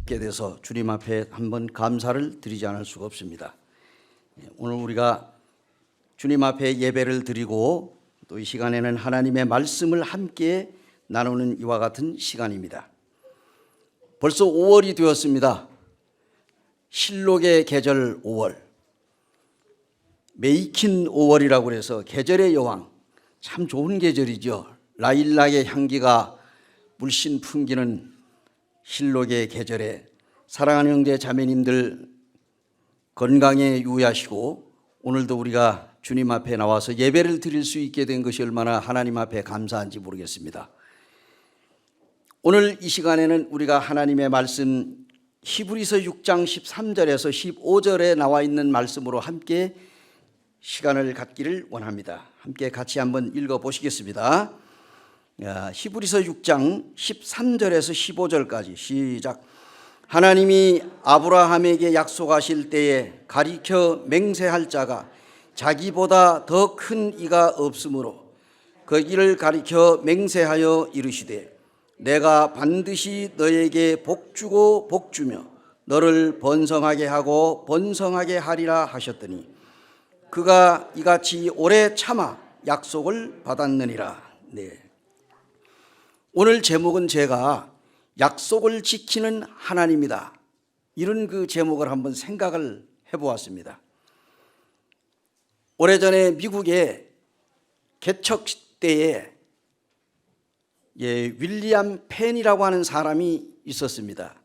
있게 돼서 주님 앞에 한번 감사를 드리지 않을 수가 없습니다. 오늘 우리가 주님 앞에 예배를 드리고 또 이 시간에는 하나님의 말씀을 함께 나누는 이와 같은 시간입니다. 벌써 5월이 되었습니다. 실록의 계절 5월, 메이킨 5월이라고 해서 계절의 여왕, 참 좋은 계절이죠. 라일락의 향기가 물씬 풍기는 실록의 계절에 사랑하는 형제 자매님들 건강에 유의하시고 오늘도 우리가 주님 앞에 나와서 예배를 드릴 수 있게 된 것이 얼마나 하나님 앞에 감사한지 모르겠습니다. 오늘 이 시간에는 우리가 하나님의 말씀 히브리서 6장 13절에서 15절에 나와 있는 말씀으로 함께 시간을 갖기를 원합니다. 함께 같이 한번 읽어보시겠습니다. 히브리서 6장 13절에서 15절까지 시작. 하나님이 아브라함에게 약속하실 때에 가리켜 맹세할 자가 자기보다 더 큰 이가 없으므로 그 이를 가리켜 맹세하여 이르시되 내가 반드시 너에게 복주고 복주며 너를 번성하게 하고 번성하게 하리라 하셨더니 그가 이같이 오래 참아 약속을 받았느니라. 네. 오늘 제목은 제가 약속을 지키는 하나님이다, 이런 그 제목을 한번 생각을 해보았습니다. 오래전에 미국의 개척 때에 윌리엄 펜이라고 하는 사람이 있었습니다.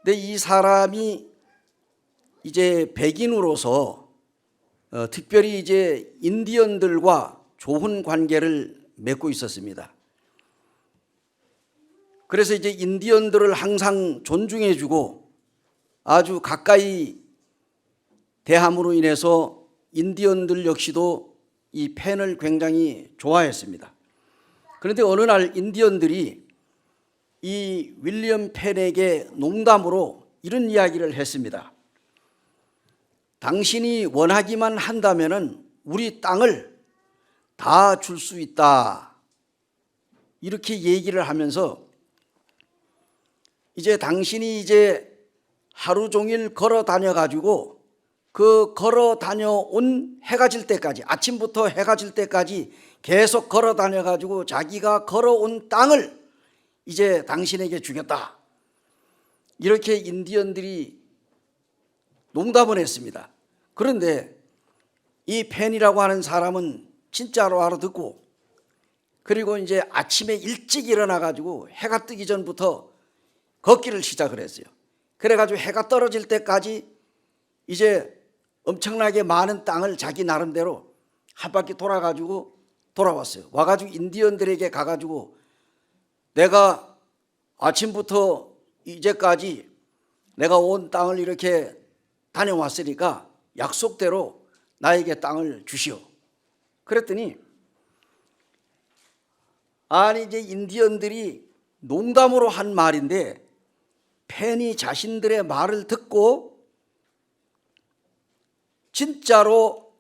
근데 이 사람이 이제 백인으로서 특별히 이제 인디언들과 좋은 관계를 맺고 있었습니다. 그래서 이제 인디언들을 항상 존중해주고 아주 가까이 대함으로 인해서 인디언들 역시도 이 펜을 굉장히 좋아했습니다. 그런데 어느 날 인디언들이 이 윌리엄 펜에게 농담으로 이런 이야기를 했습니다. 당신이 원하기만 한다면은 우리 땅을 다 줄 수 있다, 이렇게 얘기를 하면서 이제 당신이 이제 하루 종일 걸어 다녀 가지고 그 걸어 다녀온 해가 질 때까지, 아침부터 해가 질 때까지 계속 걸어 다녀 가지고 자기가 걸어온 땅을 이제 당신에게 주겠다, 이렇게 인디언들이 농담을 했습니다. 그런데 이 펜이라고 하는 사람은 진짜로 알아듣고 그리고 이제 아침에 일찍 일어나 가지고 해가 뜨기 전부터 걷기를 시작을 했어요. 그래가지고 해가 떨어질 때까지 이제 엄청나게 많은 땅을 자기 나름대로 한 바퀴 돌아가지고 돌아왔어요. 와가지고 인디언들에게 가가지고 내가 아침부터 이제까지 내가 온 땅을 이렇게 다녀왔으니까 약속대로 나에게 땅을 주시오. 그랬더니 아니 이제 인디언들이 농담으로 한 말인데 펜이 자신들의 말을 듣고 진짜로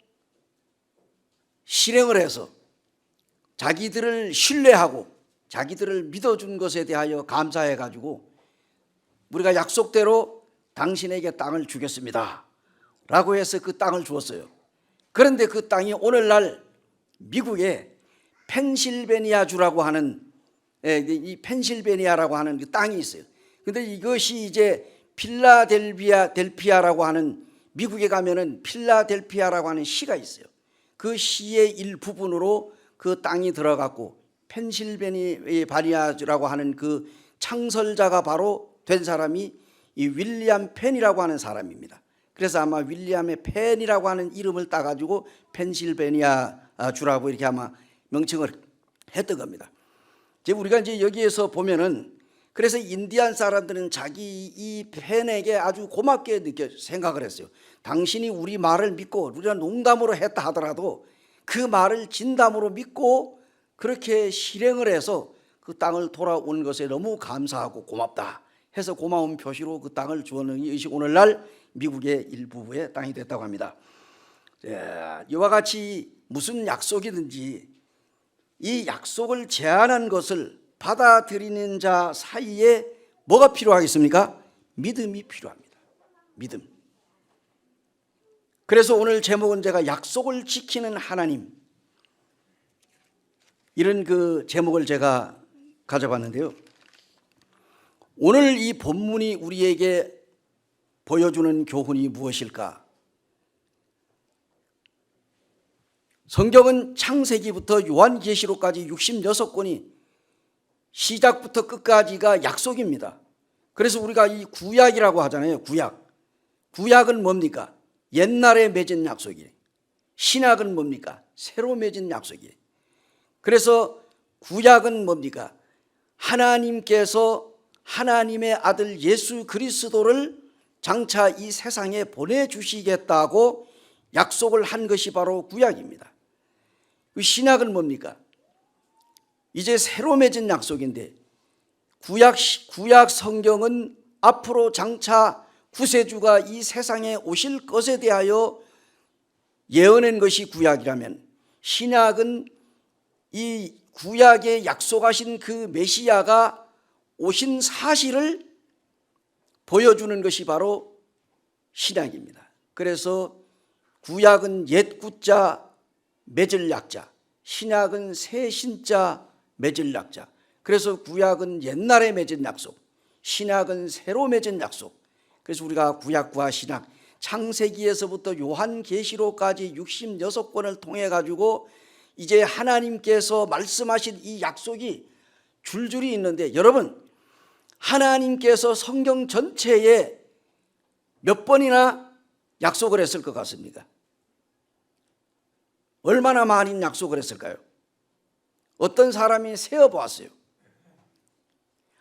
실행을 해서 자기들을 신뢰하고 자기들을 믿어준 것에 대하여 감사해 가지고 우리가 약속대로 당신에게 땅을 주겠습니다 라고 해서 그 땅을 주었어요. 그런데 그 땅이 오늘날 미국의 펜실베니아주라고 하는 이 펜실베니아라고 하는 그 땅이 있어요. 근데 이것이 이제 필라델피아라고 하는, 미국에 가면은 필라델피아라고 하는 시가 있어요. 그 시의 일부분으로 그 땅이 들어갔고 펜실베니아주라고 하는 그 창설자가 바로 된 사람이 이 윌리엄 펜이라고 하는 사람입니다. 그래서 아마 윌리엄의 펜이라고 하는 이름을 따가지고 펜실베니아주라고 이렇게 아마 명칭을 했던 겁니다. 이제 우리가 이제 여기에서 보면은 그래서 인디안 사람들은 자기 이 펜에게 아주 고맙게 생각을 했어요. 당신이 우리 말을 믿고 우리가 농담으로 했다 하더라도 그 말을 진담으로 믿고 그렇게 실행을 해서 그 땅을 돌아온 것에 너무 감사하고 고맙다 해서 고마운 표시로 그 땅을 주었는 이것이 오늘날 미국의 일부의 땅이 됐다고 합니다. 이와 같이 무슨 약속이든지 이 약속을 제안한 것을 받아들이는 자 사이에 뭐가 필요하겠습니까? 믿음이 필요합니다. 믿음. 그래서 오늘 제목은 제가 약속을 지키는 하나님, 이런 그 제목을 제가 가져봤는데요. 오늘 이 본문이 우리에게 보여주는 교훈이 무엇일까? 성경은 창세기부터 요한계시록까지 66권이 시작부터 끝까지가 약속입니다. 그래서 우리가 이 구약이라고 하잖아요. 구약은 뭡니까? 옛날에 맺은 약속이에요. 신약은 뭡니까? 새로 맺은 약속이에요. 그래서 구약은 뭡니까? 하나님께서 하나님의 아들 예수 그리스도를 장차 이 세상에 보내주시겠다고 약속을 한 것이 바로 구약입니다. 신약은 뭡니까? 이제 새로 맺은 약속인데 구약 성경은 앞으로 장차 구세주가 이 세상에 오실 것에 대하여 예언한 것이 구약이라면, 신약은 이 구약에 약속하신 그 메시아가 오신 사실을 보여주는 것이 바로 신약입니다. 그래서 구약은 옛 구자 맺을 약자, 신약은 새 신자 맺을 약자. 그래서 구약은 옛날에 맺은 약속, 신약은 새로 맺은 약속. 그래서 우리가 구약과 신약, 창세기에서부터 요한계시록까지 66권을 통해 가지고 이제 하나님께서 말씀하신 이 약속이 줄줄이 있는데, 여러분, 하나님께서 성경 전체에 몇 번이나 약속을 했을 것 같습니까? 얼마나 많은 약속을 했을까요? 어떤 사람이 세어보았어요.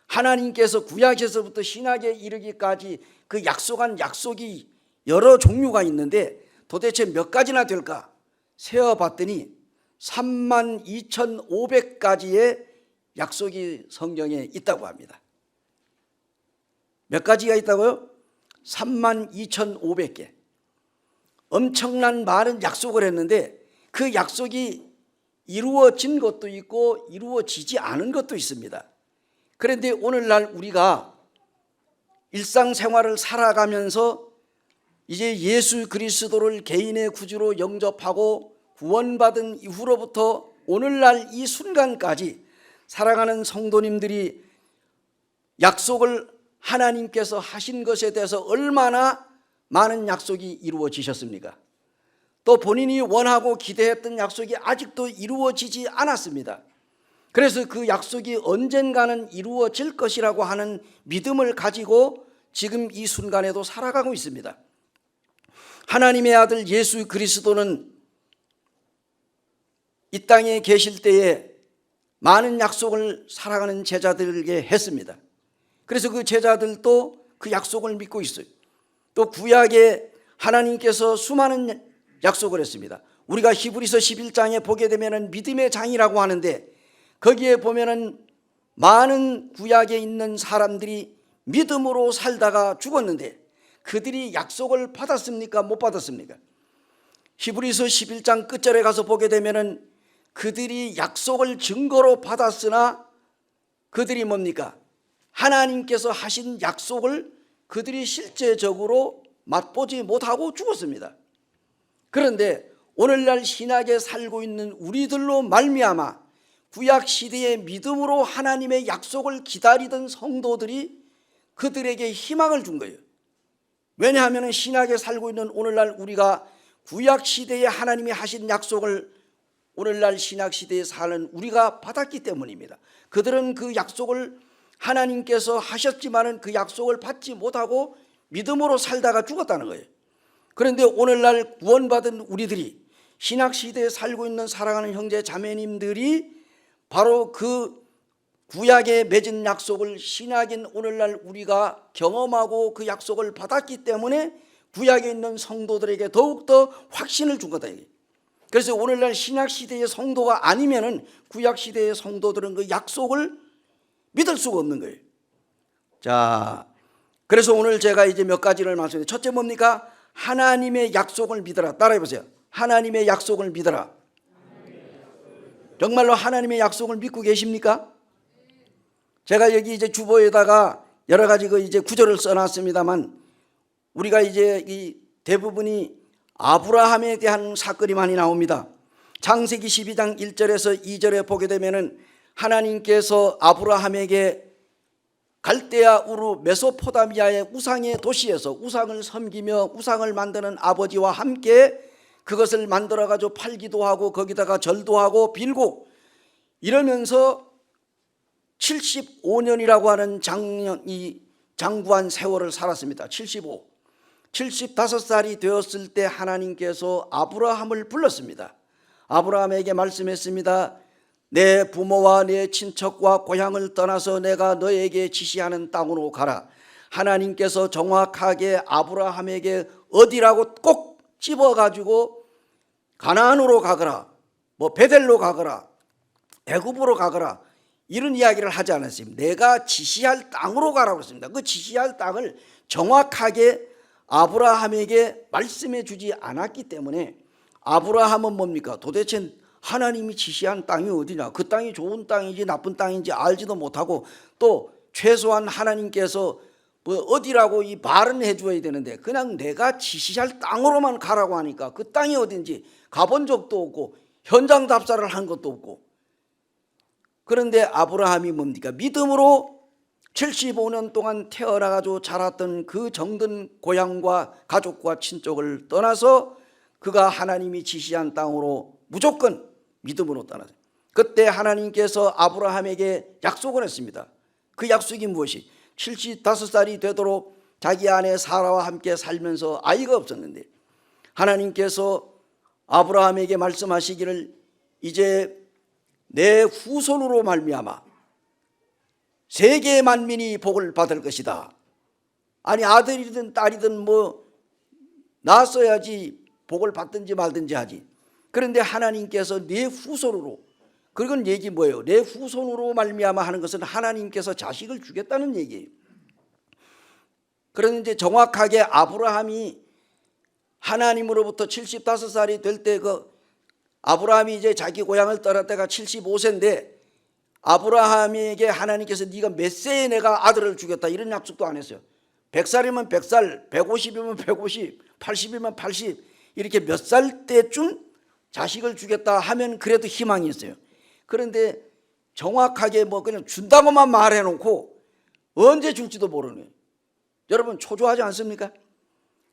하나님께서 구약에서부터 신약에 이르기까지 그 약속한 약속이 여러 종류가 있는데 도대체 몇 가지나 될까? 세어봤더니 32,500가지의 약속이 성경에 있다고 합니다. 몇 가지가 있다고요? 32,500개. 엄청난 많은 약속을 했는데 그 약속이 이루어진 것도 있고 이루어지지 않은 것도 있습니다. 그런데 오늘날 우리가 일상생활을 살아가면서 이제 예수 그리스도를 개인의 구주로 영접하고 구원받은 이후로부터 오늘날 이 순간까지 사랑하는 성도님들이 약속을 하나님께서 하신 것에 대해서 얼마나 많은 약속이 이루어지셨습니까? 또 본인이 원하고 기대했던 약속이 아직도 이루어지지 않았습니다. 그래서 그 약속이 언젠가는 이루어질 것이라고 하는 믿음을 가지고 지금 이 순간에도 살아가고 있습니다. 하나님의 아들 예수 그리스도는 이 땅에 계실 때에 많은 약속을 살아가는 제자들에게 했습니다. 그래서 그 제자들도 그 약속을 믿고 있어요. 또 구약에 하나님께서 수많은 약속을 했습니다. 우리가 히브리서 11장에 보게 되면 믿음의 장이라고 하는데 거기에 보면은 많은 구약에 있는 사람들이 믿음으로 살다가 죽었는데 그들이 약속을 받았습니까? 못 받았습니까? 히브리서 11장 끝절에 가서 보게 되면은 그들이 약속을 증거로 받았으나 그들이 뭡니까? 하나님께서 하신 약속을 그들이 실제적으로 맛보지 못하고 죽었습니다. 그런데 오늘날 신약에 살고 있는 우리들로 말미암아 구약 시대의 믿음으로 하나님의 약속을 기다리던 성도들이 그들에게 희망을 준 거예요. 왜냐하면 신약에 살고 있는 오늘날 우리가 구약 시대에 하나님이 하신 약속을 오늘날 신약 시대에 사는 우리가 받았기 때문입니다. 그들은 그 약속을 하나님께서 하셨지만은 그 약속을 받지 못하고 믿음으로 살다가 죽었다는 거예요. 그런데 오늘날 구원받은 우리들이 신약 시대에 살고 있는 사랑하는 형제 자매님들이 바로 그 구약에 맺은 약속을 신약인 오늘날 우리가 경험하고 그 약속을 받았기 때문에 구약에 있는 성도들에게 더욱더 확신을 준 거다. 그래서 오늘날 신약 시대의 성도가 아니면은 구약 시대의 성도들은 그 약속을 믿을 수가 없는 거예요. 자, 그래서 오늘 제가 이제 몇 가지를 말씀드려요. 첫째 뭡니까? 하나님의 약속을 믿어라. 따라해 보세요. 하나님의 약속을 믿어라. 정말로 하나님의 약속을 믿고 계십니까? 제가 여기 이제 주보에다가 여러 가지 그 이제 구절을 써놨습니다만 우리가 이제 이 대부분이 아브라함에 대한 사건이 많이 나옵니다. 창세기 12장 1절에서 2절에 보게 되면은 하나님께서 아브라함에게 갈대아 우르 메소포타미아의 우상의 도시에서 우상을 섬기며 우상을 만드는 아버지와 함께 그것을 만들어 가지고 팔기도 하고 거기다가 절도 하고 빌고 이러면서 75년이라고 하는 장구한 세월을 살았습니다. 75살이 되었을 때 하나님께서 아브라함을 불렀습니다. 아브라함에게 말씀했습니다. 내 부모와 내 친척과 고향을 떠나서 내가 너에게 지시하는 땅으로 가라. 하나님께서 정확하게 아브라함에게 어디라고 꼭 집어가지고 가나안으로 가거라, 뭐 베델로 가거라, 애굽으로 가거라 이런 이야기를 하지 않았습니다. 내가 지시할 땅으로 가라고 했습니다. 그 지시할 땅을 정확하게 아브라함에게 말씀해 주지 않았기 때문에 아브라함은 뭡니까? 도대체 하나님이 지시한 땅이 어디냐? 그 땅이 좋은 땅인지 나쁜 땅인지 알지도 못하고 또 최소한 하나님께서 뭐 어디라고 이 말은 해줘야 되는데 그냥 내가 지시할 땅으로만 가라고 하니까 그 땅이 어딘지 가본 적도 없고 현장 답사를 한 것도 없고 그런데 아브라함이 뭡니까? 믿음으로 75년 동안 태어나가지고 자랐던 그 정든 고향과 가족과 친족을 떠나서 그가 하나님이 지시한 땅으로 무조건 믿음으로 떠났어요. 그때 하나님께서 아브라함에게 약속을 했습니다. 그 약속이 무엇이? 75살이 되도록 자기 아내 사라와 함께 살면서 아이가 없었는데 하나님께서 아브라함에게 말씀하시기를 이제 내 후손으로 말미암아 세계 만민이 복을 받을 것이다. 아니 아들이든 딸이든 뭐 낳았어야지 복을 받든지 말든지 하지. 그런데 하나님께서 내 후손으로, 그건 얘기 뭐예요? 내 후손으로 말미암아 하는 것은 하나님께서 자식을 주겠다는 얘기예요. 그런데 정확하게 아브라함이 하나님으로부터 75살이 될 때 그 아브라함이 이제 자기 고향을 떠날 때가 75세인데 아브라함에게 하나님께서 네가 몇 세에 내가 아들을 주겠다 이런 약속도 안 했어요. 100살이면 100살, 150이면 150, 80이면 80 이렇게 몇 살 때쯤 자식을 주겠다 하면 그래도 희망이 있어요. 그런데 정확하게 뭐 그냥 준다고만 말해놓고 언제 줄지도 모르는 거예요. 여러분 초조하지 않습니까?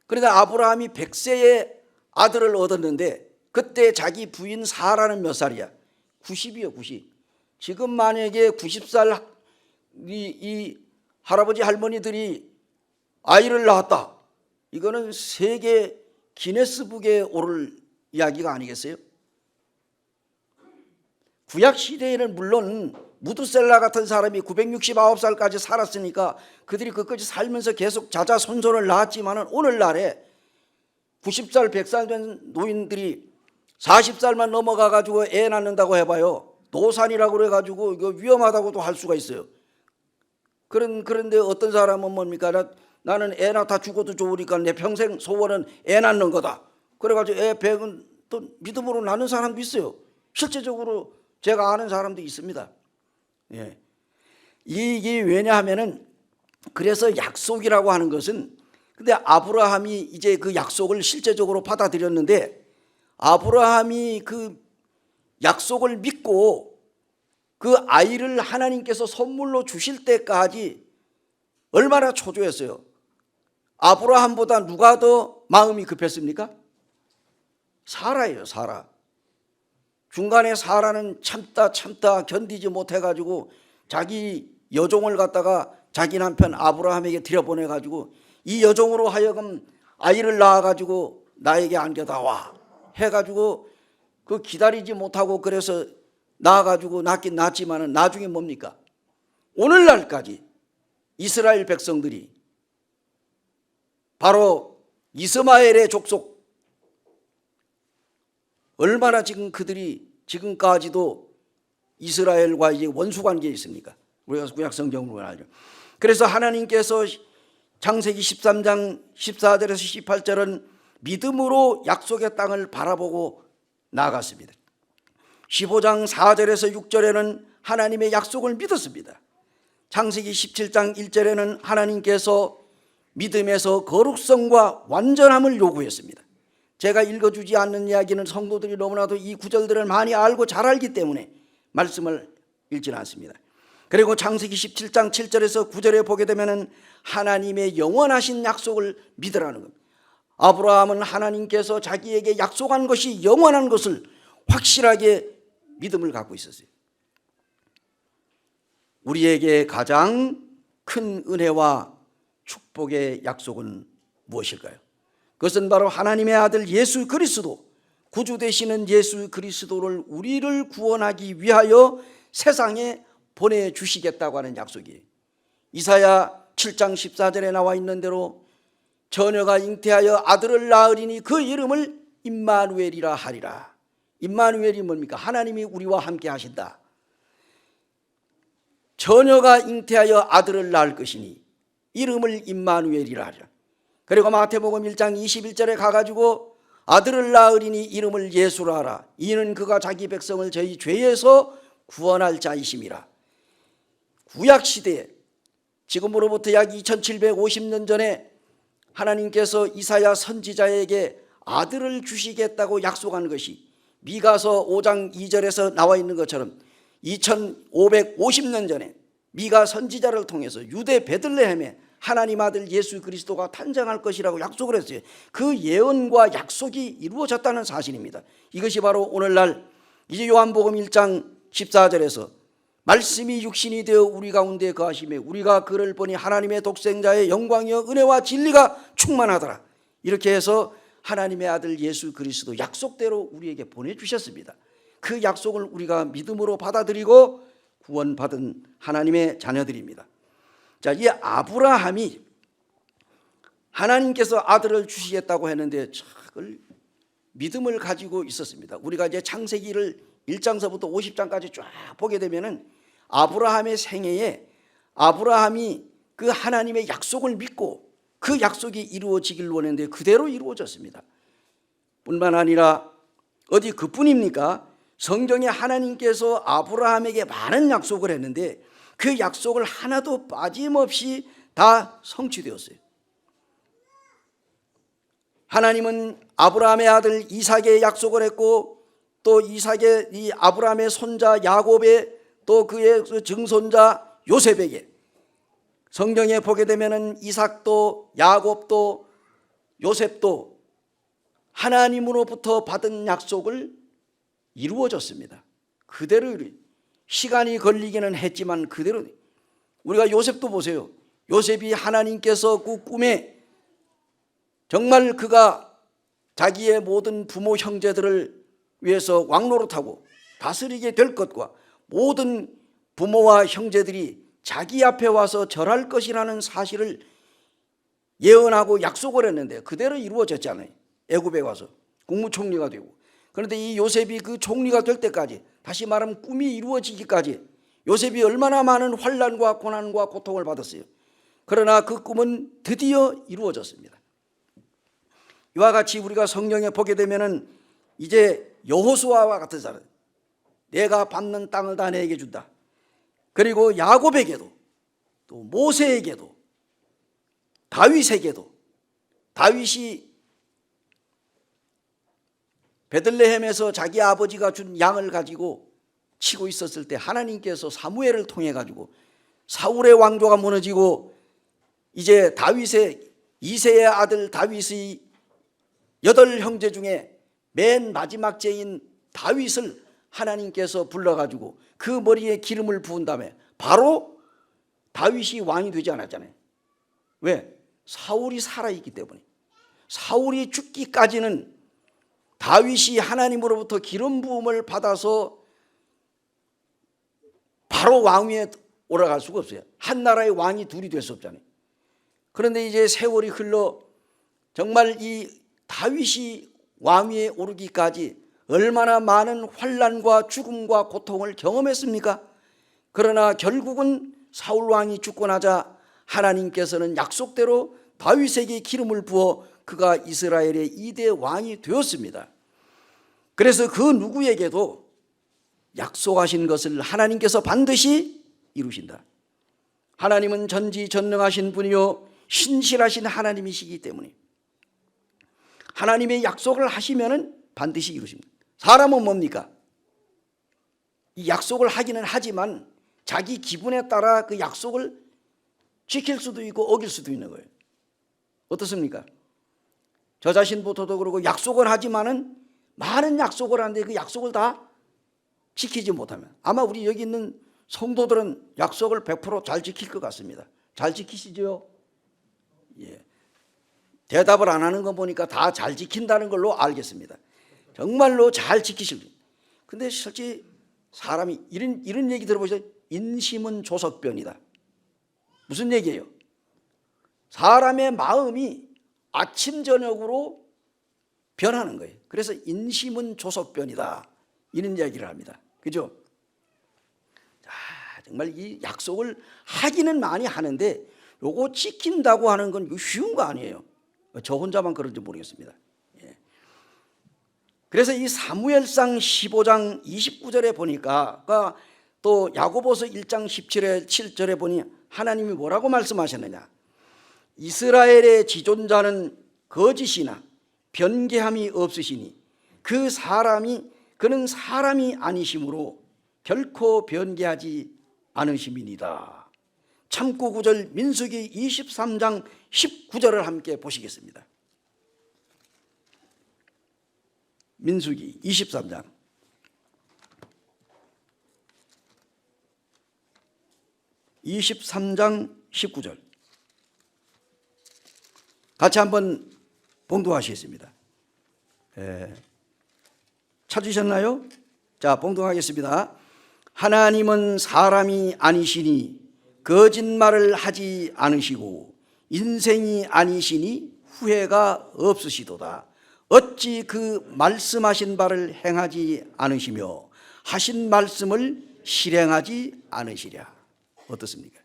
그런데 아브라함이 100세에 아들을 얻었는데 그때 자기 부인 사라는 몇 살이야? 90이요 90. 지금 만약에 90살 이 할아버지 할머니들이 아이를 낳았다. 이거는 세계 기네스북에 오를 이야기가 아니겠어요? 구약 시대에는 물론 무두셀라 같은 사람이 969살까지 살았으니까 그들이 그까지 살면서 계속 자자손손을 낳았지만 오늘날에 90살 100살 된 노인들이 40살만 넘어가 가지고 애 낳는다고 해봐요. 노산이라고 그래가지고 이거 위험하다고도 할 수가 있어요. 그런데 어떤 사람은 뭡니까? 나는 애 낳다 죽어도 좋으니까 내 평생 소원은 애 낳는 거다. 그래가지고 애 백은 또 믿음으로 낳는 사람도 있어요. 실제적으로 제가 아는 사람도 있습니다. 예. 이게 왜냐하면은 그래서 약속이라고 하는 것은 근데 아브라함이 이제 그 약속을 실제적으로 받아들였는데 아브라함이 그 약속을 믿고 그 아이를 하나님께서 선물로 주실 때까지 얼마나 초조했어요. 아브라함보다 누가 더 마음이 급했습니까? 사라예요. 사라. 중간에 사라는 참다 견디지 못해가지고 자기 여종을 갖다가 자기 남편 아브라함에게 들여보내가지고 이 여종으로 하여금 아이를 낳아가지고 나에게 안겨다 와 해가지고 그 기다리지 못하고 그래서 낳아가지고 낳긴 낳았지만은 나중에 뭡니까? 오늘날까지 이스라엘 백성들이 바로 이스마엘의 족속 얼마나 지금 그들이 지금까지도 이스라엘과 이제 원수 관계에 있습니까? 우리가 구약 성경으로 알죠. 그래서 하나님께서 창세기 13장 14절에서 18절은 믿음으로 약속의 땅을 바라보고 나아갔습니다. 15장 4절에서 6절에는 하나님의 약속을 믿었습니다. 창세기 17장 1절에는 하나님께서 믿음에서 거룩성과 완전함을 요구했습니다. 제가 읽어주지 않는 이야기는 성도들이 너무나도 이 구절들을 많이 알고 잘 알기 때문에 말씀을 읽지는 않습니다. 그리고 창세기 17장 7절에서 9절에 보게 되면 하나님의 영원하신 약속을 믿으라는 겁니다. 아브라함은 하나님께서 자기에게 약속한 것이 영원한 것을 확실하게 믿음을 갖고 있었어요. 우리에게 가장 큰 은혜와 축복의 약속은 무엇일까요? 그것은 바로 하나님의 아들 예수 그리스도, 구주 되시는 예수 그리스도를 우리를 구원하기 위하여 세상에 보내주시겠다고 하는 약속이에요. 이사야 7장 14절에 나와 있는 대로 처녀가 잉태하여 아들을 낳으리니 그 이름을 임마누엘이라 하리라. 임마누엘이 뭡니까? 하나님이 우리와 함께 하신다. 처녀가 잉태하여 아들을 낳을 것이니 이름을 임마누엘이라 하리라. 그리고 마태복음 1장 21절에 가가지고 아들을 낳으리니 이름을 예수라 하라. 이는 그가 자기 백성을 저희 죄에서 구원할 자이심이라. 구약시대에 지금으로부터 약 2750년 전에 하나님께서 이사야 선지자에게 아들을 주시겠다고 약속한 것이 미가서 5장 2절에서 나와 있는 것처럼 2550년 전에 미가 선지자를 통해서 유대 베들레헴에 하나님 아들 예수 그리스도가 탄생할 것이라고 약속을 했어요. 그 예언과 약속이 이루어졌다는 사실입니다. 이것이 바로 오늘날 이제 요한복음 1장 14절에서 말씀이 육신이 되어 우리 가운데 거하시매 우리가 그를 보니 하나님의 독생자의 영광이여 은혜와 진리가 충만하더라. 이렇게 해서 하나님의 아들 예수 그리스도 약속대로 우리에게 보내주셨습니다. 그 약속을 우리가 믿음으로 받아들이고 구원받은 하나님의 자녀들입니다. 자, 이 아브라함이 하나님께서 아들을 주시겠다고 했는데 참 믿음을 가지고 있었습니다. 우리가 이제 창세기를 1장서부터 50장까지 쫙 보게 되면은 아브라함의 생애에 아브라함이 그 하나님의 약속을 믿고 그 약속이 이루어지길 원했는데 그대로 이루어졌습니다. 뿐만 아니라 어디 그뿐입니까? 성경에 하나님께서 아브라함에게 많은 약속을 했는데 그 약속을 하나도 빠짐없이 다 성취되었어요. 하나님은 아브라함의 아들 이삭에 약속을 했고 또 이삭의 이 아브라함의 손자 야곱의 또 그의 증손자 요셉에게 성경에 보게 되면은 이삭도 야곱도 요셉도 하나님으로부터 받은 약속을 이루어졌습니다. 그대로 시간이 걸리기는 했지만 그대로 우리가 요셉도 보세요. 요셉이 하나님께서 그 꿈에 정말 그가 자기의 모든 부모 형제들을 위해서 왕노릇하고 다스리게 될 것과 모든 부모와 형제들이 자기 앞에 와서 절할 것이라는 사실을 예언하고 약속을 했는데 그대로 이루어졌잖아요. 애굽에 와서 국무총리가 되고. 그런데 이 요셉이 그 총리가 될 때까지, 다시 말하면 꿈이 이루어지기까지 요셉이 얼마나 많은 환난과 고난과 고통을 받았어요. 그러나 그 꿈은 드디어 이루어졌습니다. 이와 같이 우리가 성경에 보게 되면은 이제 여호수아와 같은 사람, 내가 받는 땅을 다 내게 준다. 그리고 야곱에게도 또 모세에게도 다윗에게도, 다윗이 베들레헴에서 자기 아버지가 준 양을 가지고 치고 있었을 때 하나님께서 사무엘을 통해 가지고 사울의 왕조가 무너지고 이제 다윗의 2세의 아들 다윗의 8형제 중에 맨 마지막 제인 다윗을 하나님께서 불러가지고 그 머리에 기름을 부은 다음에 바로 다윗이 왕이 되지 않았잖아요. 왜? 사울이 살아있기 때문에. 사울이 죽기까지는 다윗이 하나님으로부터 기름 부음을 받아서 바로 왕위에 올라갈 수가 없어요. 한 나라의 왕이 둘이 될 수 없잖아요. 그런데 이제 세월이 흘러 정말 이 다윗이 왕위에 오르기까지 얼마나 많은 환난과 죽음과 고통을 경험했습니까? 그러나 결국은 사울 왕이 죽고 나자 하나님께서는 약속대로 다윗에게 기름을 부어 그가 이스라엘의 2대 왕이 되었습니다. 그래서 그 누구에게도 약속하신 것을 하나님께서 반드시 이루신다. 하나님은 전지전능하신 분이요 신실하신 하나님이시기 때문에 하나님의 약속을 하시면은 반드시 이루십니다. 사람은 뭡니까? 이 약속을 하기는 하지만 자기 기분에 따라 그 약속을 지킬 수도 있고 어길 수도 있는 거예요. 어떻습니까? 저 자신부터도 그러고 약속을 하지만은 많은 약속을 하는데 그 약속을 다 지키지 못하면 아마 우리 여기 있는 성도들은 약속을 100% 잘 지킬 것 같습니다. 잘 지키시죠? 예. 대답을 안 하는 거 보니까 다 잘 지킨다는 걸로 알겠습니다. 정말로 잘 지키실 거예요. 근데 실제 사람이 이런 얘기 들어보세요. 인심은 조석변이다. 무슨 얘기예요? 사람의 마음이 아침 저녁으로 변하는 거예요. 그래서 인심은 조석변이다 이런 이야기를 합니다. 그죠? 자, 정말 이 약속을 하기는 많이 하는데 요거 지킨다고 하는 건 쉬운 거 아니에요. 저 혼자만 그런지 모르겠습니다. 예. 그래서 이 사무엘상 15장 29절에 보니까 또 야고보서 1장 7절에 보니 하나님이 뭐라고 말씀하셨느냐? 이스라엘의 지존자는 거짓이나 변개함이 없으시니 그는 사람이 아니심으로 결코 변개하지 않으심이니이다. 참고 구절 민수기 23장 19절을 함께 보시겠습니다. 민수기 23장 19절 같이 한번 봉독하시겠습니다. 찾으셨나요? 자, 봉독하겠습니다. 하나님은 사람이 아니시니 거짓말을 하지 않으시고 인생이 아니시니 후회가 없으시도다. 어찌 그 말씀하신 바를 행하지 않으시며 하신 말씀을 실행하지 않으시랴. 어떻습니까?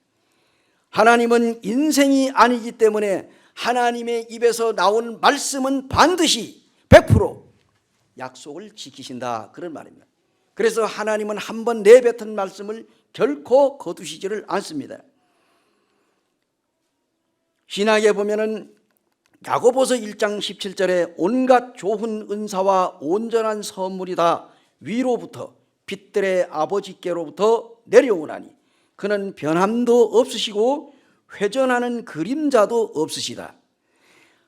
하나님은 인생이 아니기 때문에 하나님의 입에서 나온 말씀은 반드시 100% 약속을 지키신다 그런 말입니다. 그래서 하나님은 한 번 내뱉은 말씀을 결코 거두시지를 않습니다. 신약에 보면은 야고보서 1장 17절에 온갖 좋은 은사와 온전한 선물이 다 위로부터 빛들의 아버지께로부터 내려오나니 그는 변함도 없으시고 회전하는 그림자도 없으시다.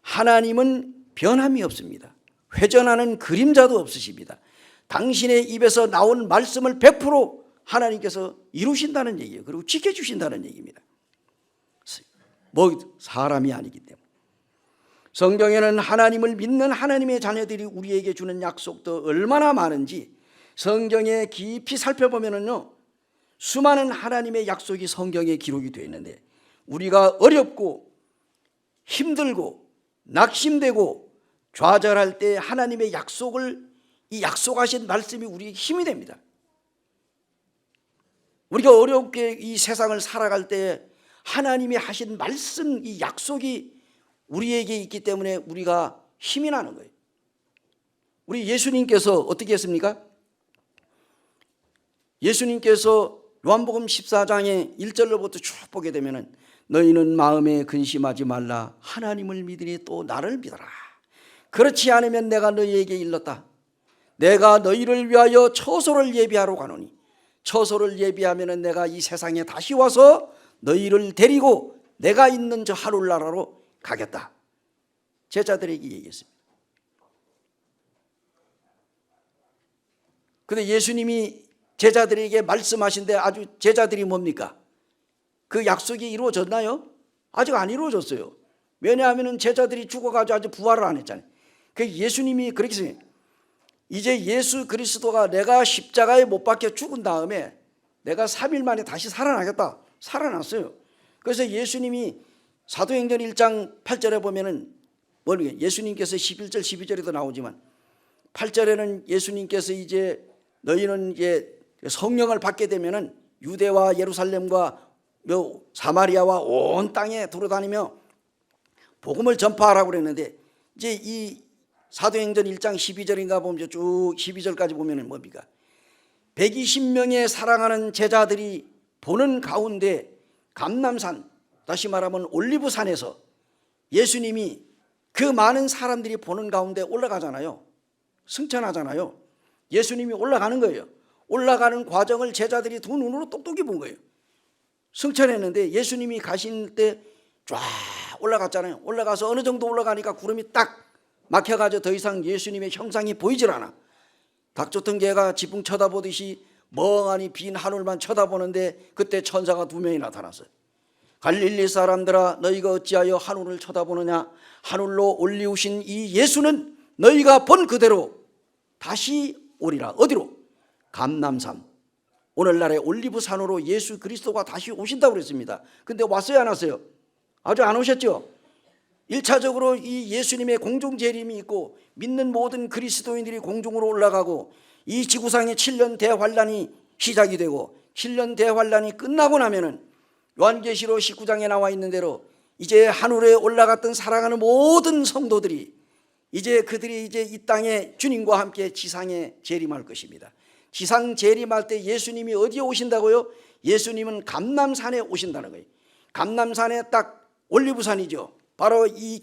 하나님은 변함이 없습니다. 회전하는 그림자도 없으십니다. 당신의 입에서 나온 말씀을 100% 하나님께서 이루신다는 얘기예요. 그리고 지켜주신다는 얘기입니다. 사람이 아니기 때문에. 성경에는 하나님을 믿는 하나님의 자녀들이 우리에게 주는 약속도 얼마나 많은지 성경에 깊이 살펴보면요, 수많은 하나님의 약속이 성경에 기록이 되어 있는데 우리가 어렵고 힘들고 낙심되고 좌절할 때 하나님의 이 약속하신 말씀이 우리에게 힘이 됩니다. 우리가 어렵게 이 세상을 살아갈 때 하나님이 하신 말씀, 이 약속이 우리에게 있기 때문에 우리가 힘이 나는 거예요. 우리 예수님께서 어떻게 했습니까? 예수님께서 요한복음 14장의 1절로부터 쭉 보게 되면 너희는 마음에 근심하지 말라. 하나님을 믿으니 또 나를 믿어라. 그렇지 않으면 내가 너희에게 일렀다. 내가 너희를 위하여 처소를 예비하러 가노니 처소를 예비하면 내가 이 세상에 다시 와서 너희를 데리고 내가 있는 저 하늘나라로 가겠다. 제자들에게 얘기했습니다. 그런데 예수님이 제자들에게 말씀하신데 아주 제자들이 뭡니까? 그 약속이 이루어졌나요? 아직 안 이루어졌어요. 왜냐하면 제자들이 죽어가지고 아직 부활을 안 했잖아요. 그 예수님이 그렇게 생각해요. 이제 예수 그리스도가 내가 십자가에 못 박혀 죽은 다음에 내가 3일 만에 다시 살아나겠다. 살아났어요. 그래서 예수님이 사도행전 1장 8절에 보면은 예수님께서 11절 12절에도 나오지만 8절에는 예수님께서 이제 너희는 이제 성령을 받게 되면은 유대와 예루살렘과 사마리아와 온 땅에 돌아다니며 복음을 전파하라고 그랬는데 이제 이 사도행전 1장 12절인가 보면 쭉 12절까지 보면은 뭡니까? 120명의 사랑하는 제자들이 보는 가운데 감람산, 다시 말하면 올리브산에서 예수님이 그 많은 사람들이 보는 가운데 올라가잖아요. 승천하잖아요. 예수님이 올라가는 거예요. 올라가는 과정을 제자들이 두 눈으로 똑똑히 본 거예요. 승천했는데 예수님이 가실 때 쫙 올라갔잖아요. 올라가서 어느 정도 올라가니까 구름이 딱 막혀가지고 더 이상 예수님의 형상이 보이질 않아. 닭 쫓은 개가 지붕 쳐다보듯이 멍하니 빈 하늘만 쳐다보는데 그때 천사가 2명이 나타났어요. 갈릴리 사람들아, 너희가 어찌하여 하늘을 쳐다보느냐? 하늘로 올리우신 이 예수는 너희가 본 그대로 다시 오리라. 어디로? 감람산, 오늘날의 올리브산으로 예수 그리스도가 다시 오신다고 그랬습니다. 근데 왔어요, 안 왔어요? 아주 안 오셨죠? 1차적으로 이 예수님의 공중 재림이 있고 믿는 모든 그리스도인들이 공중으로 올라가고 이 지구상의 7년 대환란이 시작이 되고 7년 대환란이 끝나고 나면은 요한계시록 19장에 나와 있는 대로 이제 하늘에 올라갔던 사랑하는 모든 성도들이 이제 그들이 이제 이 땅에 주님과 함께 지상에 재림할 것입니다. 지상 재림할 때 예수님이 어디에 오신다고요? 예수님은 감람산에 오신다는 거예요. 감람산에 딱 올리브산이죠. 바로 이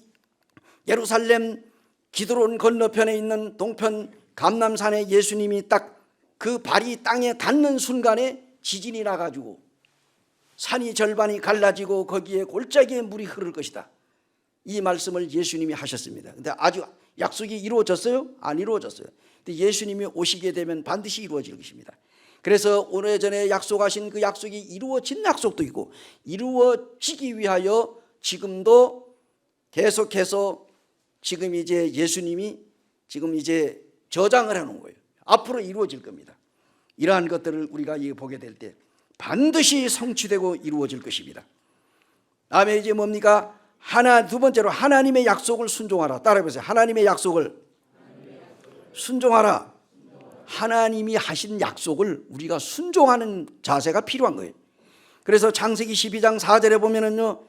예루살렘 기드론 건너편에 있는 동편 감람산에 예수님이 딱 그 발이 땅에 닿는 순간에 지진이 나가지고 산이 절반이 갈라지고 거기에 골짜기에 물이 흐를 것이다. 이 말씀을 예수님이 하셨습니다. 근데 아주 약속이 이루어졌어요? 안 이루어졌어요. 근데 예수님이 오시게 되면 반드시 이루어질 것입니다. 그래서 오래전에 약속하신 그 약속이 이루어진 약속도 있고 이루어지기 위하여 지금도 계속해서 지금 이제 예수님이 지금 이제 저장을 해놓은 거예요. 앞으로 이루어질 겁니다. 이러한 것들을 우리가 보게 될 때 반드시 성취되고 이루어질 것입니다. 다음에 이제 뭡니까? 두 번째로 하나님의 약속을 순종하라. 따라해보세요. 하나님의 약속을 순종하라. 하나님이 하신 약속을 우리가 순종하는 자세가 필요한 거예요. 그래서 창세기 12장 4절에 보면은요,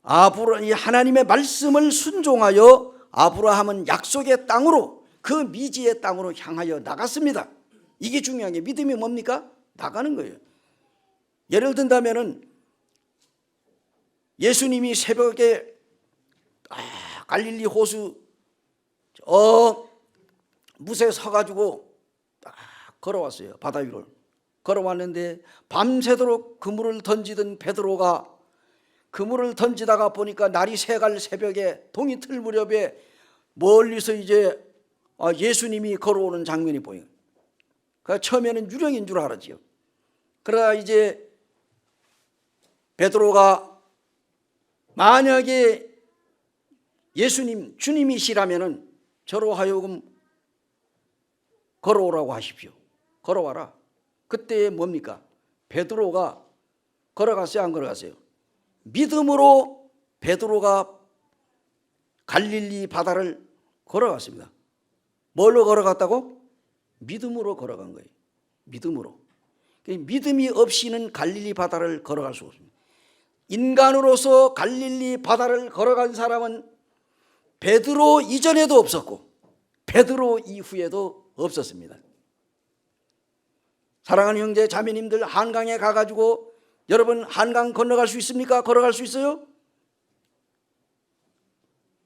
하나님의 말씀을 순종하여 아브라함은 약속의 땅으로, 그 미지의 땅으로 향하여 나갔습니다. 이게 중요한 게, 믿음이 뭡니까? 나가는 거예요. 예를 든다면은 예수님이 새벽에 갈릴리 호수 무쇠 서가지고 걸어왔어요. 바다 위를 걸어왔는데 밤새도록 그물을 던지던 베드로가 그물을 던지다가 보니까 날이 새갈 새벽에 동이 틀 무렵에 멀리서 이제 예수님이 걸어오는 장면이 보여요. 그러니까 처음에는 유령인 줄 알았지요. 그러다 이제 베드로가 만약에 예수님, 주님이시라면은 저로 하여금 걸어오라고 하십시오. 걸어와라. 그때 뭡니까? 베드로가 걸어갔어요, 안 걸어갔어요? 믿음으로 베드로가 갈릴리 바다를 걸어갔습니다. 뭘로 걸어갔다고? 믿음으로 걸어간 거예요. 믿음으로. 믿음이 없이는 갈릴리 바다를 걸어갈 수 없습니다. 인간으로서 갈릴리 바다를 걸어간 사람은 베드로 이전에도 없었고 베드로 이후에도 없었습니다. 사랑하는 형제 자매님들, 한강에 가가지고 여러분 한강 건너갈 수 있습니까? 걸어갈 수 있어요?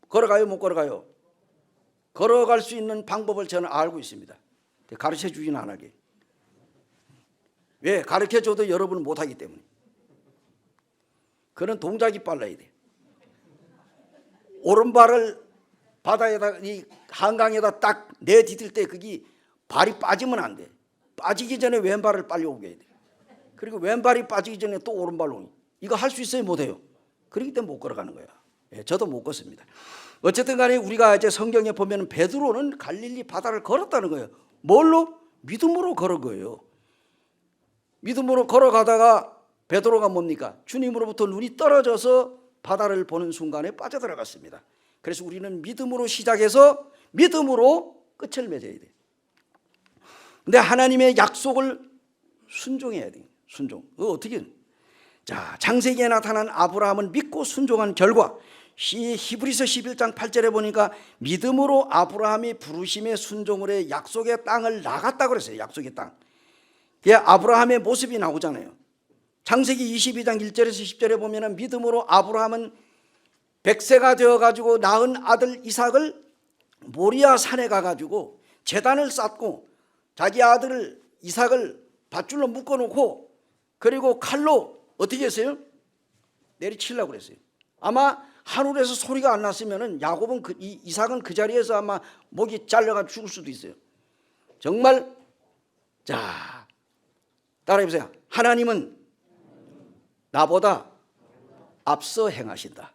걸어가요? 못 걸어가요? 걸어갈 수 있는 방법을 저는 알고 있습니다. 가르쳐 주진 않게. 왜? 가르쳐 줘도 여러분은 못하기 때문에. 그런 동작이 빨라야 돼. 오른발을 바다에다, 이 한강에다 딱 내디딜 때 그게 발이 빠지면 안 돼. 빠지기 전에 왼발을 빨리 오게 해야 돼. 그리고 왼발이 빠지기 전에 또 오른발로. 이거 할 수 있어요? 못해요? 그렇기 때문에 못 걸어가는 거야. 예, 저도 못 걷습니다. 어쨌든 간에 우리가 이제 성경에 보면 베드로는 갈릴리 바다를 걸었다는 거예요. 뭘로? 믿음으로 걸은 거예요. 믿음으로 걸어가다가 베드로가 뭡니까? 주님으로부터 눈이 떨어져서 바다를 보는 순간에 빠져들어갔습니다. 그래서 우리는 믿음으로 시작해서 믿음으로 끝을 맺어야 돼요. 근데 하나님의 약속을 순종해야 돼요. 순종. 어떻게? 자, 창세기에 나타난 아브라함은 믿고 순종한 결과 히브리서 11장 8절에 보니까 믿음으로 아브라함이 부르심에 순종을 해 약속의 땅을 나갔다고 그랬어요. 약속의 땅. 그게 아브라함의 모습이 나오잖아요. 창세기 22장 1절에서 10절에 보면은 믿음으로 아브라함은 100세가 되어가지고 낳은 아들 이삭을 모리아 산에 가가지고 제단을 쌓고 자기 아들을 이삭을 밧줄로 묶어놓고 그리고 칼로 어떻게 했어요? 내리치려고 그랬어요. 아마 하늘에서 소리가 안 났으면은 야곱은 이삭은 그 자리에서 아마 목이 잘려가 죽을 수도 있어요. 정말 자 따라해보세요. 하나님은 나보다 앞서 행하신다.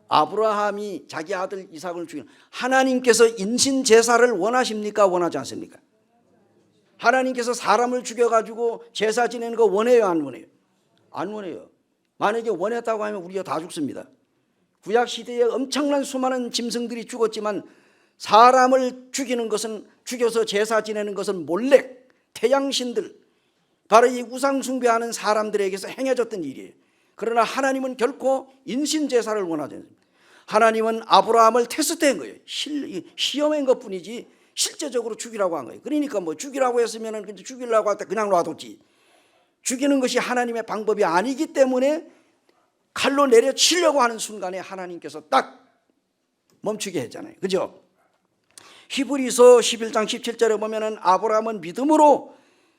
아브라함이 자기 아들 이삭을 죽이는, 하나님께서 인신 제사를 원하십니까? 원하지 않습니까? 하나님께서 사람을 죽여가지고 제사 지내는 거 원해요? 안 원해요? 안 원해요. 만약에 원했다고 하면 우리가 다 죽습니다. 구약 시대에 엄청난 수많은 짐승들이 죽었지만 사람을 죽이는 것은, 죽여서 제사 지내는 것은 몰렉, 태양신들, 바로 이 우상 숭배하는 사람들에게서 행해졌던 일이에요. 그러나 하나님은 결코 인신 제사를 원하지 않습니다. 하나님은 아브라함을 테스트한 거예요. 시험한 것뿐이지 실제적으로 죽이라고 한 거예요. 그러니까 뭐 죽이라고 했으면 죽이려고 할 때 그냥 놔뒀지. 죽이는 것이 하나님의 방법이 아니기 때문에 칼로 내려치려고 하는 순간에 하나님께서 딱 멈추게 했잖아요. 그죠? 히브리서 11장 17절에 보면은 아브라함은 믿음으로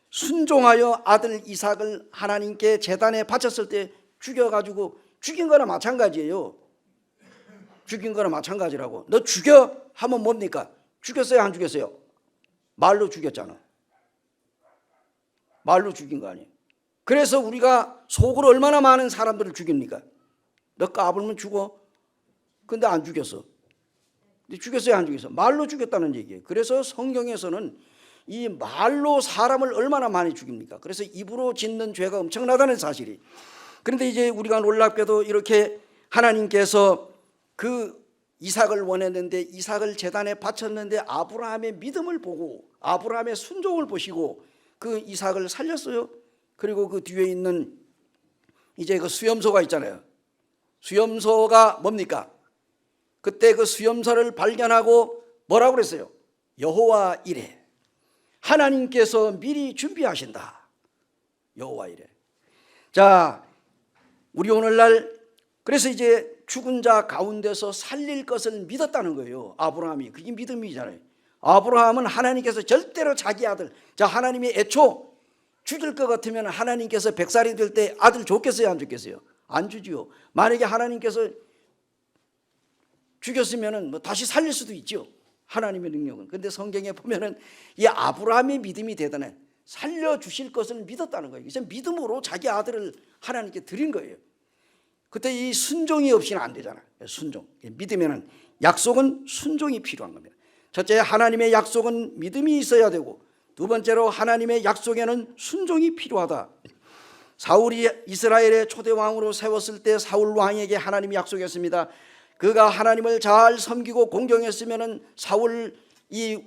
순종하여 아들 이삭을 하나님께 제단에 바쳤을 때 죽여가지고, 죽인 거나 마찬가지예요. 죽인 거나 마찬가지라고. 너 죽여 하면 뭡니까? 죽였어요? 안 죽였어요? 말로 죽였잖아. 말로 죽인 거 아니에요. 그래서 우리가 속으로 얼마나 많은 사람들을 죽입니까? 너 까불면 죽어. 근데 안 죽였어. 근데 죽였어요? 안 죽였어? 말로 죽였다는 얘기예요. 그래서 성경에서는 이 말로 사람을 얼마나 많이 죽입니까? 그래서 입으로 짓는 죄가 엄청나다는 사실이. 그런데 이제 우리가 놀랍게도 이렇게 하나님께서 그 이삭을 원했는데 이삭을 제단에 바쳤는데 아브라함의 믿음을 보고 아브라함의 순종을 보시고 그 이삭을 살렸어요. 그리고 그 뒤에 있는 이제 그 수염소가 있잖아요. 수염소가 뭡니까? 그때 그 수염소를 발견하고 뭐라고 그랬어요? 여호와 이레, 하나님께서 미리 준비하신다. 여호와 이레. 자, 우리 오늘날 그래서 이제 죽은 자 가운데서 살릴 것을 믿었다는 거예요. 아브라함이. 그게 믿음이잖아요. 아브라함은 하나님께서 절대로 자기 아들, 자 하나님이 애초 죽일 것 같으면 하나님께서 100살이 될 때 아들 줬겠어요? 안 줬겠어요? 안 주지요. 만약에 하나님께서 죽였으면 뭐 다시 살릴 수도 있죠. 하나님의 능력은. 그런데 성경에 보면은 이 아브라함의 믿음이 대단해. 살려주실 것을 믿었다는 거예요. 그래서 믿음으로 자기 아들을 하나님께 드린 거예요. 그때 이 순종이 없이는 안 되잖아요. 순종. 믿으면은 약속은 순종이 필요한 겁니다. 첫째, 하나님의 약속은 믿음이 있어야 되고, 두 번째로 하나님의 약속에는 순종이 필요하다. 사울이 이스라엘의 초대 왕으로 세웠을 때 사울 왕에게 하나님이 약속했습니다. 그가 하나님을 잘 섬기고 공경했으면은 사울 이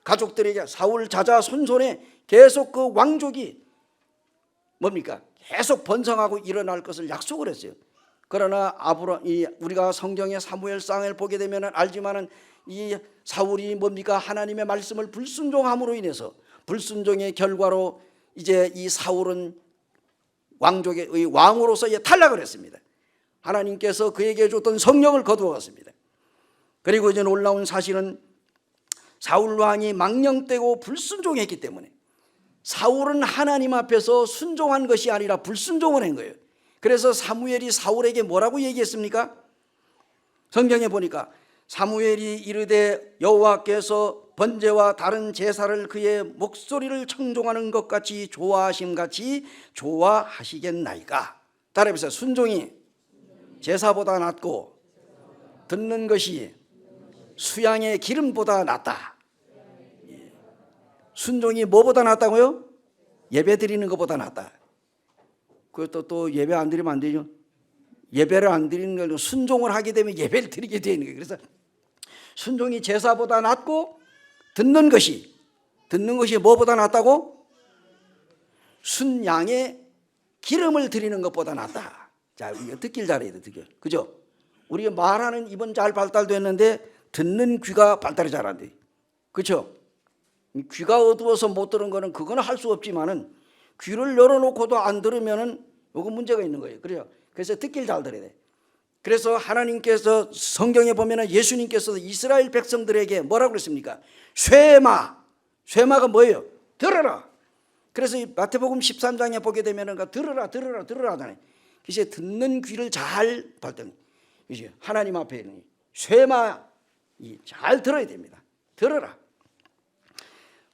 가족들에게, 사울 자자 손손에 계속 그 왕족이 뭡니까? 계속 번성하고 일어날 것을 약속을 했어요. 그러나 우리가 성경의 사무엘상을 보게 되면 알지만은 이 사울이 뭡니까? 하나님의 말씀을 불순종함으로 인해서, 불순종의 결과로 이제 이 사울은 왕족의 왕으로서 탈락을 했습니다. 하나님께서 그에게 줬던 성령을 거두었습니다. 그리고 이제 놀라운 사실은 사울 왕이 망령되고 불순종했기 때문에, 사울은 하나님 앞에서 순종한 것이 아니라 불순종을 한 거예요. 그래서 사무엘이 사울에게 뭐라고 얘기했습니까? 성경에 보니까 사무엘이 이르되 여호와께서 번제와 다른 제사를 그의 목소리를 청종하는 것 같이 좋아하심같이 좋아하시겠나이까. 따라해보세요. 순종이 제사보다 낫고 듣는 것이 수양의 기름보다 낫다. 순종이 뭐보다 낫다고요? 예배 드리는 것보다 낫다. 그것도 또 예배 안 드리면 안 되죠. 예배를 안 드리는 건 순종을 하게 되면 예배를 드리게 되는 거예요. 그래서 순종이 제사보다 낫고, 듣는 것이 뭐보다 낫다고? 순양의 기름을 드리는 것보다 낫다. 자, 이거 듣길 잘해야 돼, 듣길. 그죠? 우리가 말하는 입은 잘 발달됐는데 듣는 귀가 발달이 잘 안 돼. 그렇죠? 귀가 어두워서 못 들은 거는 그거는 할 수 없지만은 귀를 열어놓고도 안 들으면은 요거 문제가 있는 거예요. 그래서 듣길 잘 들어야 돼. 그래서 하나님께서 성경에 보면은 예수님께서 이스라엘 백성들에게 뭐라고 그랬습니까? 쇠마가 뭐예요? 들어라. 그래서 마태복음 13장에 보게 되면은 들어라 하잖아요. 그래서 듣는 귀를 잘 발동. 이제 하나님 앞에 있는 쇠마 잘 들어야 됩니다. 들어라.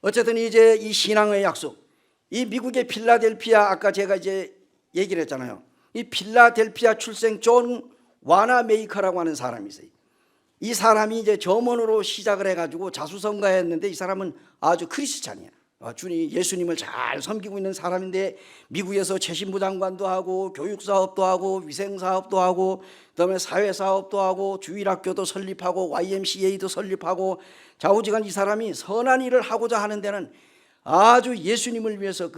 어쨌든 이제 이 신앙의 약속, 이 미국의 필라델피아, 아까 제가 이제 얘기를 했잖아요. 이 필라델피아 출생 존 와나메이커라고 하는 사람이 있어요. 이 사람이 이제 점원으로 시작을 해가지고 자수성가했는데, 이 사람은 아주 크리스찬이야. 주님 예수님을 잘 섬기고 있는 사람인데, 미국에서 최신부 장관도 하고 교육사업도 하고 위생사업도 하고 그다음에 사회사업도 하고 주일학교도 설립하고 YMCA도 설립하고 좌우지간 이 사람이 선한 일을 하고자 하는 데는 아주 예수님을 위해서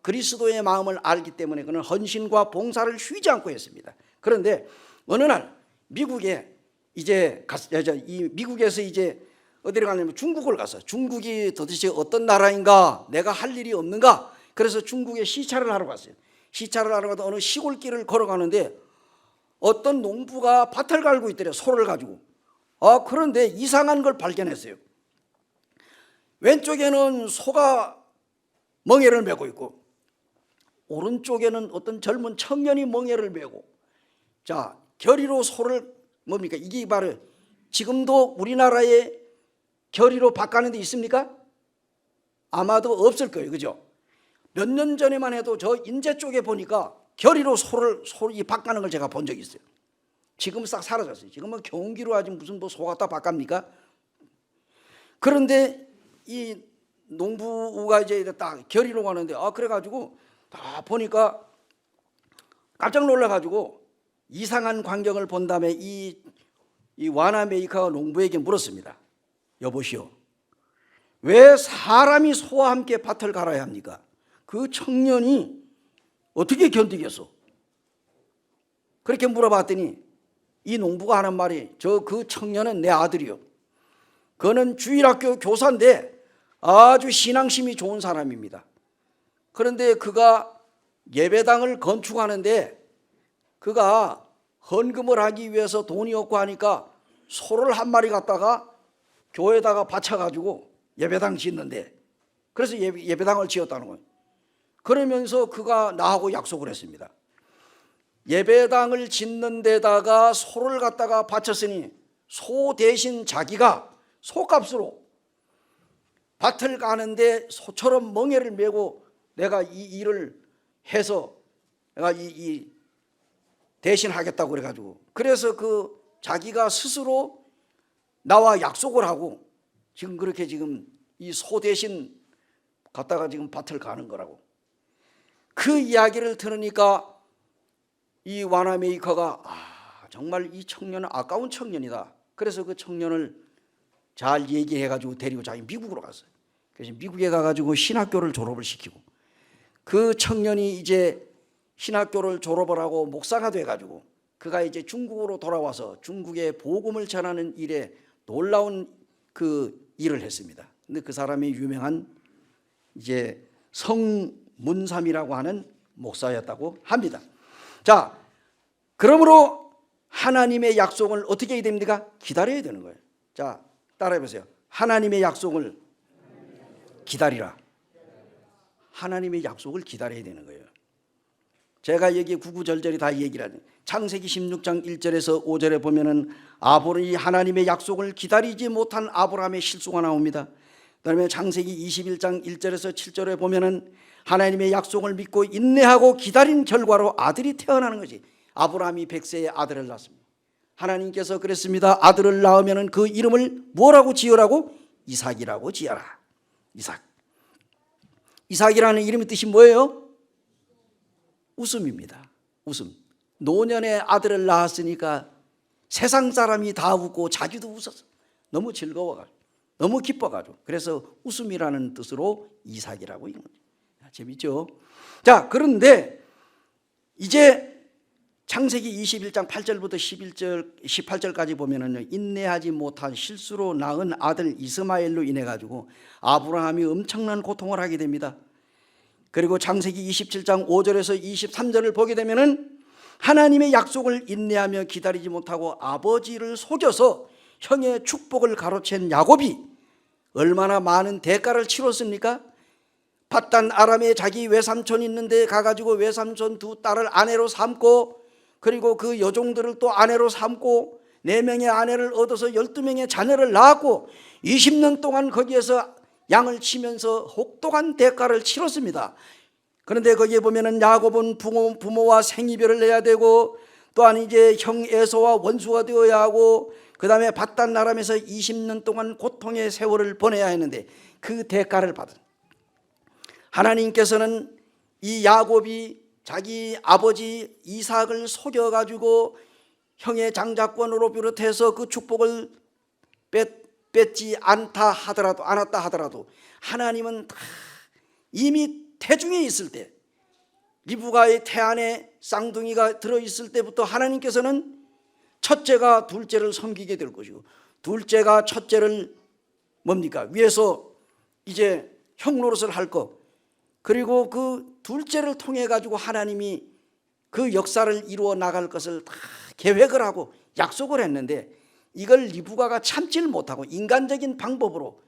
그리스도의 마음을 알기 때문에 그는 헌신과 봉사를 쉬지 않고 했습니다. 그런데 어느 날 미국에서 이제 어디를 가냐면 중국을 가서, 중국이 도대체 어떤 나라인가, 내가 할 일이 없는가, 그래서 중국에 시찰을 하러 갔어요. 시찰을 하러 가다 어느 시골길을 걸어가는데 어떤 농부가 밭을 갈고 있더래요, 소를 가지고. 그런데 이상한 걸 발견했어요. 왼쪽에는 소가 멍에를 메고 있고 오른쪽에는 어떤 젊은 청년이 멍에를 메고, 자, 결의로 소를 뭡니까? 이게 바로 지금도 우리나라에 결의로 밭가는 데 있습니까? 아마도 없을 거예요. 그죠? 몇 년 전에만 해도 저 인제 쪽에 보니까 결의로 소를 밭가는 걸 제가 본 적이 있어요. 지금은 싹 사라졌어요. 지금은 경운기로 하지 무슨 소 갖다 밭갑니까? 그런데 이 농부가 이제 딱 결의로 가는데, 그래가지고 다 보니까 깜짝 놀라가지고 이상한 광경을 본 다음에 이 와나메이커가 농부에게 물었습니다. 여보시오, 왜 사람이 소와 함께 밭을 갈아야 합니까? 그 청년이 어떻게 견디겠소? 그렇게 물어봤더니 이 농부가 하는 말이, 그 청년은 내 아들이요, 그는 주일학교 교사인데 아주 신앙심이 좋은 사람입니다. 그런데 그가 예배당을 건축하는데 그가 헌금을 하기 위해서 돈이 없고 하니까 소를 한 마리 갖다가 교회에다가 바쳐가지고 예배당 짓는데, 그래서 예배당을 지었다는 거예요. 그러면서 그가 나하고 약속을 했습니다. 예배당을 짓는 데다가 소를 갖다가 바쳤으니 소 대신 자기가 소값으로 밭을 가는데 소처럼 멍에를 메고 내가 이 일을 해서 내가 이 대신 하겠다고 그래가지고, 그래서 자기가 스스로 나와 약속을 하고 지금 그렇게 지금 이 소 대신 갖다가 지금 밭을 가는 거라고. 그 이야기를 들으니까 이 와나메이커가 정말 이 청년은 아까운 청년이다. 그래서 그 청년을 잘 얘기해가지고 데리고 자기 미국으로 갔어요. 그래서 미국에 가가지고 신학교를 졸업을 시키고, 그 청년이 이제 신학교를 졸업을 하고 목사가 돼가지고 그가 이제 중국으로 돌아와서 중국의 복음을 전하는 일에 놀라운 그 일을 했습니다. 근데 그 사람이 유명한 이제 성문삼이라고 하는 목사였다고 합니다. 자, 그러므로 하나님의 약속을 어떻게 해야 됩니까? 기다려야 되는 거예요. 자, 따라해 보세요. 하나님의 약속을 기다리라. 하나님의 약속을 기다려야 되는 거예요. 제가 여기 구구절절히 다 얘기를 하죠. 창세기 16장 1절에서 5절에 보면은 이 하나님의 약속을 기다리지 못한 아브라함의 실수가 나옵니다. 그다음에 창세기 21장 1절에서 7절에 보면은 하나님의 약속을 믿고 인내하고 기다린 결과로 아들이 태어나는 것이, 아브라함이 100세에 아들을 낳았습니다. 하나님께서 그랬습니다. 아들을 낳으면은 그 이름을 뭐라고 지으라고? 이삭이라고 지어라. 이삭이라는 이름의 뜻이 뭐예요? 웃음입니다. 웃음. 노년에 아들을 낳았으니까 세상 사람이 다 웃고 자기도 웃었어. 너무 즐거워가지고, 너무 기뻐가지고. 그래서 웃음이라는 뜻으로 이삭이라고 이런 거죠. 재밌죠? 자, 그런데 이제 창세기 21장 8절부터 18절까지 보면은 인내하지 못한 실수로 낳은 아들 이스마엘로 인해 가지고 아브라함이 엄청난 고통을 하게 됩니다. 그리고 창세기 27장 5절에서 23절을 보게 되면은 하나님의 약속을 인내하며 기다리지 못하고 아버지를 속여서 형의 축복을 가로챈 야곱이 얼마나 많은 대가를 치렀습니까? 밧단 아람에 자기 외삼촌 있는데 가가지고 외삼촌 두 딸을 아내로 삼고, 그리고 그 여종들을 또 아내로 삼고 4명의 아내를 얻어서 12명의 자녀를 낳았고 20년 동안 거기에서 양을 치면서 혹독한 대가를 치렀습니다. 그런데 거기에 보면은 야곱은 부모와 생이별을 내야 되고, 또한 이제 형 에서와 원수가 되어야 하고, 그 다음에 밧단 아람에서 20년 동안 고통의 세월을 보내야 했는데 그 대가를 받은 하나님께서는 이 야곱이 자기 아버지 이삭을 속여가지고 형의 장자권으로 비롯해서 그 축복을 뺏지 않았다 하더라도 하나님은 다 이미 태중에 있을 때, 리브가의 태 안에 쌍둥이가 들어있을 때부터 하나님께서는 첫째가 둘째를 섬기게 될 것이고 둘째가 첫째를 뭡니까? 위에서 이제 형 노릇을 할 것, 그리고 그 둘째를 통해 가지고 하나님이 그 역사를 이루어 나갈 것을 다 계획을 하고 약속을 했는데, 이걸 리브가가 참지를 못하고 인간적인 방법으로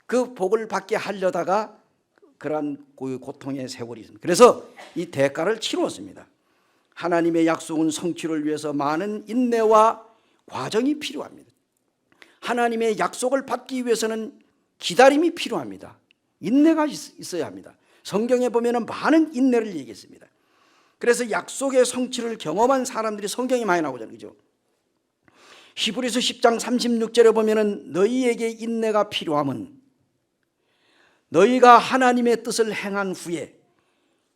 그 복을 받게 하려다가 그러한 고통의 세월이 있습니다. 그래서 이 대가를 치루었습니다. 하나님의 약속은 성취를 위해서 많은 인내와 과정이 필요합니다. 하나님의 약속을 받기 위해서는 기다림이 필요합니다. 인내가 있어야 합니다. 성경에 보면 많은 인내를 얘기했습니다. 그래서 약속의 성취를 경험한 사람들이 성경에 많이 나오잖아요, 그죠? 히브리서 10장 36절에 보면 너희에게 인내가 필요함은 너희가 하나님의 뜻을 행한 후에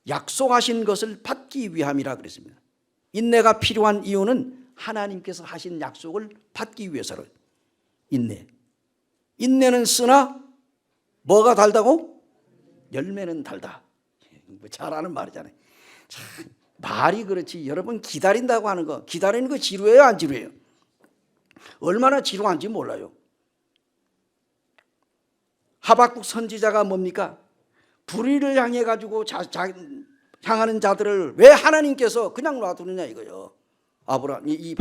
약속하신 것을 받기 위함이라 그랬습니다. 인내가 필요한 이유는 하나님께서 하신 약속을 받기 위해서를. 인내는 쓰나 뭐가 달다고? 열매는 달다. 잘 아는 말이잖아요. 참, 말이 그렇지. 여러분 기다린다고 하는 거, 기다리는 거 지루해요, 안 지루해요? 얼마나 지루한지 몰라요. 하박국 선지자가 뭡니까? 불의를 향해 가지고 향하는 자들을 왜 하나님께서 그냥 놔두느냐 이거요. 이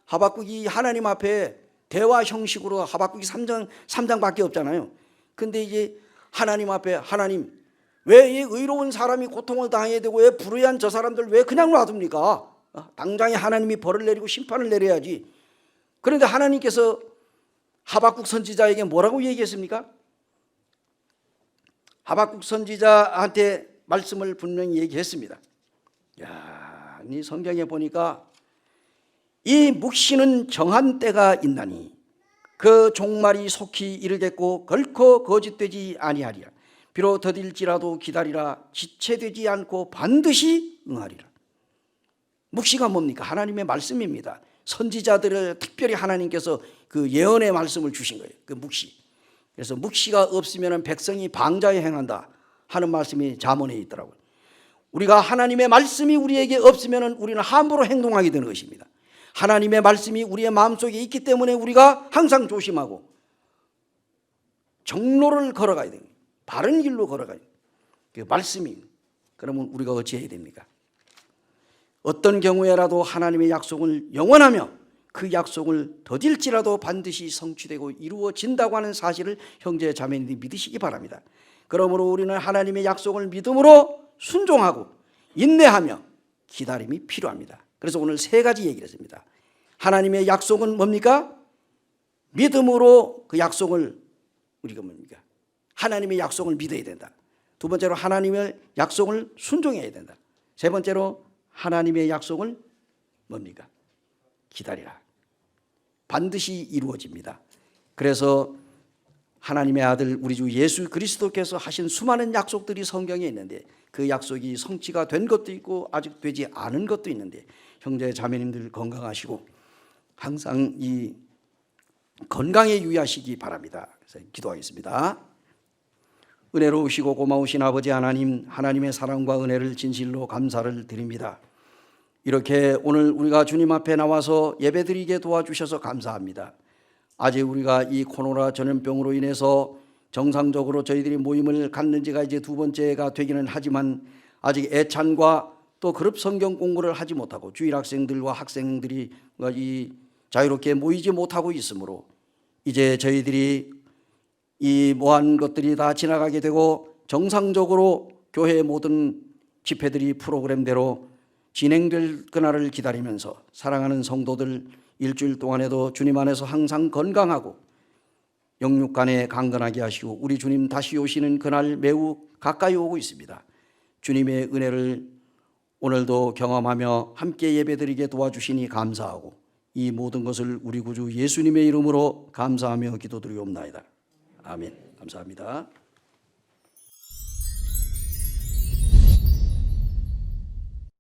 하박국이 하나님 앞에 대화 형식으로 하박국이 3장밖에 없잖아요. 근데 이제 하나님 앞에 하나님 왜 이 의로운 사람이 고통을 당해야 되고 왜 불의한 저 사람들 왜 그냥 놔둡니까? 당장에 하나님이 벌을 내리고 심판을 내려야지. 그런데 하나님께서 하박국 선지자에게 뭐라고 얘기했습니까? 하박국 선지자한테 말씀을 분명히 얘기했습니다. 야, 이 성경에 보니까 이 묵시는 정한 때가 있나니 그 종말이 속히 이르겠고 결코 거짓되지 아니하리라. 비록 더딜지라도 기다리라. 지체되지 않고 반드시 응하리라. 묵시가 뭡니까? 하나님의 말씀입니다. 선지자들을 특별히 하나님께서 그 예언의 말씀을 주신 거예요. 그 묵시. 그래서 묵시가 없으면 백성이 방자에 행한다 하는 말씀이 잠언에 있더라고요. 우리가 하나님의 말씀이 우리에게 없으면 우리는 함부로 행동하게 되는 것입니다. 하나님의 말씀이 우리의 마음속에 있기 때문에 우리가 항상 조심하고 정로를 걸어가야 됩니다. 바른 길로 걸어가야 돼요. 그 말씀이. 그러면 우리가 어찌해야 됩니까? 어떤 경우에라도 하나님의 약속을 영원하며 그 약속을 더딜지라도 반드시 성취되고 이루어진다고 하는 사실을 형제 자매님들이 믿으시기 바랍니다. 그러므로 우리는 하나님의 약속을 믿음으로 순종하고 인내하며 기다림이 필요합니다. 그래서 오늘 3가지 얘기를 했습니다. 하나님의 약속은 뭡니까? 믿음으로 그 약속을 우리가 뭡니까? 하나님의 약속을 믿어야 된다. 2번째로 하나님의 약속을 순종해야 된다. 3번째로 하나님의 약속을 뭡니까? 기다리라. 반드시 이루어집니다. 그래서 하나님의 아들 우리 주 예수 그리스도께서 하신 수많은 약속들이 성경에 있는데 그 약속이 성취가 된 것도 있고 아직 되지 않은 것도 있는데 형제 자매님들 건강하시고 항상 이 건강에 유의하시기 바랍니다. 그래서 기도하겠습니다. 은혜로우시고 고마우신 아버지 하나님, 하나님의 사랑과 은혜를 진실로 감사를 드립니다. 이렇게 오늘 우리가 주님 앞에 나와서 예배드리게 도와주셔서 감사합니다. 아직 우리가 이 코로나 전염병으로 인해서 정상적으로 저희들이 모임을 갖는 지가 이제 두 번째가 되기는 하지만 아직 애찬과 또 그룹 성경 공부를 하지 못하고 주일 학생들과 학생들이 이 자유롭게 모이지 못하고 있으므로 이제 저희들이 이 모한 것들이 다 지나가게 되고 정상적으로 교회의 모든 집회들이 프로그램대로 진행될 그날을 기다리면서 사랑하는 성도들 일주일 동안에도 주님 안에서 항상 건강하고 영육간에 강건하게 하시고 우리 주님 다시 오시는 그날 매우 가까이 오고 있습니다. 주님의 은혜를 오늘도 경험하며 함께 예배드리게 도와주시니 감사하고 이 모든 것을 우리 구주 예수님의 이름으로 감사하며 기도드리옵나이다. 아멘. 감사합니다.